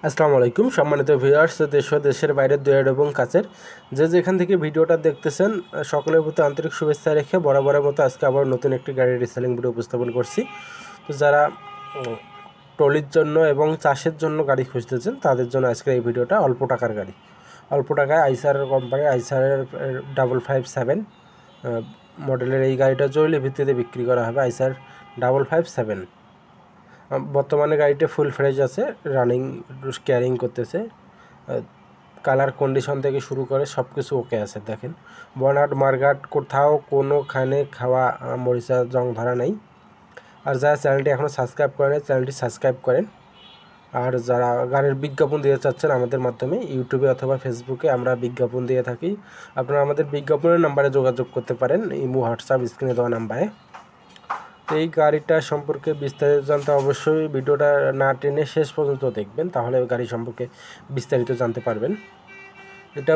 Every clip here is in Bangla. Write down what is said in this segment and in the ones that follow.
আসসালামু আলাইকুম সম্মানিত ভিউয়ার্স, দেশ ও দেশের বাইরের দূরের এবং কাছের যে যেখান থেকে ভিডিওটা দেখতেছেন সকলের প্রতি আন্তরিক শুভেচ্ছা রেখে বরাবরের মতো আজকে আবার নতুন একটি গাড়ির রিসেলিং ভিডিও উপস্থাপন করছি। তো যারা ট্রলির জন্য এবং চাষের জন্য গাড়ি খুঁজতেছেন তাদের জন্য আজকের এই ভিডিওটা। অল্প টাকার গাড়ি, অল্প টাকায় আইসার কোম্পানির আইসারের 557 মডেলের এই গাড়িটা জরুরি ভিত্তিতে বিক্রি করা হবে। আইসার 557 বর্তমানে গাড়িটা ফুল ফ্রেশ আছে, রানিং ক্যারিং করতেছে, কালার কন্ডিশন থেকে শুরু করে সব কিছু ওকে আছে। দেখেন বনাট মার্গাট কোথাও কোনোখানে খাওয়া মরিচা জং ধরা নেই। আর যারা চ্যানেলটি এখনও সাবস্ক্রাইব করেন চ্যানেলটি সাবস্ক্রাইব করেন। আর যারা গাড়ির বিজ্ঞাপন দিতে চাচ্ছেন আমাদের মাধ্যমে ইউটিউবে অথবা ফেসবুকে আমরা বিজ্ঞাপন দিয়ে থাকি, আপনারা আমাদের বিজ্ঞাপনের নাম্বারে যোগাযোগ করতে পারেন, ইমো হোয়াটসঅ্যাপ স্ক্রিনে দেওয়া নাম্বারে। এই গাড়িটা সম্পর্কে বিস্তারিত জানতে অবশ্যই ভিডিওটা না টেনে শেষ পর্যন্ত দেখবেন, তাহলে গাড়ি সম্পর্কে বিস্তারিত জানতে পারবেন। এটা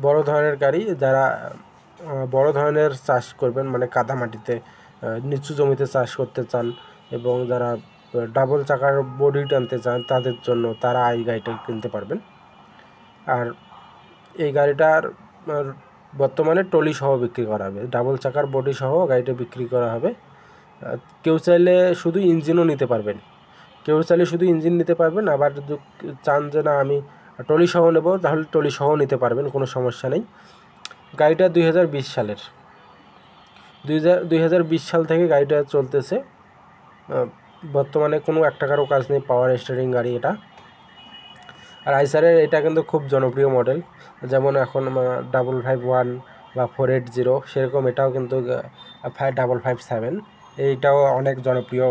বড় ধরনের গাড়ি, যারা বড় ধরনের চাষ করবেন মানে কাদা মাটিতে নিচু জমিতে চাষ করতে চান এবং যারা ডাবল চাকার বডি টানতে চান তাদের জন্য তারা এই গাড়িটা কিনতে পারবেন। আর এই গাড়িটার বর্তমানে ট্রলি সহ বিক্রি করা হবে, ডাবল চাকার বডি সহ গাড়িটা বিক্রি করা হবে। কেউ চাইলে শুধু ইঞ্জিনও নিতে পারবেন, কেউ চাইলে শুধু ইঞ্জিন নিতে পারবেন। আবার যদি চান যে না আমি ট্রলি সহ নেব তাহলে ট্রলি সহ নিতে পারবেন, কোনো সমস্যা নেই। গাড়িটা 2020 সালের 2020 সাল থেকে গাড়িটা চলতেছে। বর্তমানে কোনো 1 টাকারও কাজ নেই, পাওয়ার স্টিয়ারিং গাড়ি এটা। আর আইসারের এটা কিন্তু খুব জনপ্রিয় মডেল, যেমন এখন 551 বা 480 সেরকম এটাও কিন্তু 557 এইটাও অনেক জনপ্রিয়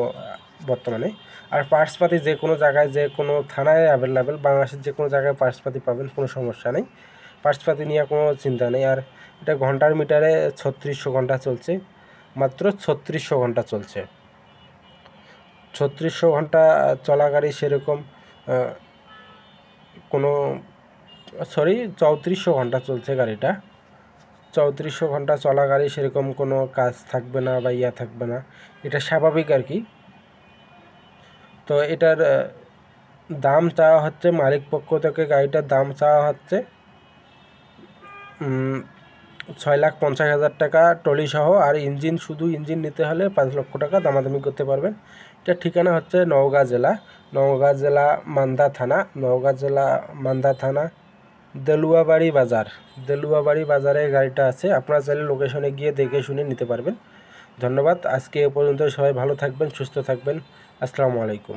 বর্তমানে। আর পার্টসপাতি যে কোনো জায়গায় যে কোনো থানায় অ্যাভেলেবেল, বাংলাদেশের যে কোনো জায়গায় পার্টসপাতি পাবেন, কোনো সমস্যা নেই, পার্টসপাতি নিয়ে কোনো চিন্তা নেই। আর এটা ঘন্টার মিটারে 3600 ঘন্টা চলছে, মাত্র 3600 ঘন্টা চলছে। 3600 ঘন্টা চলা গাড়ি সেরকম কোনো 3400 ঘন্টা চলছে গাড়িটা। 3400 ঘন্টা চলা গাড়ি সেরকম কোনো কাজ থাকবে না বা ইয়া থাকবে না, এটা স্বাভাবিক আর কি। তো এটার দাম চাওয়া হচ্ছে মালিক পক্ষ থেকে, গাড়িটার দাম চাওয়া হচ্ছে 6,50,000 টাকা ট্রলি সহ। আর ইঞ্জিন, শুধু ইঞ্জিন নিতে হলে 5 লক্ষ টাকা দামাদামি করতে পারবেন। এটা ঠিকানা হচ্ছে নওগাঁ জেলা মান্দা থানা দেলুয়াবাড়ি বাজারে গাড়িটা আছে। আপনারা চাইলে লোকেশনে গিয়ে দেখে শুনে নিতে পারবেন। ধন্যবাদ। আজকে এ পর্যন্ত, সবাই ভালো থাকবেন, সুস্থ থাকবেন। আসসালামু আলাইকুম।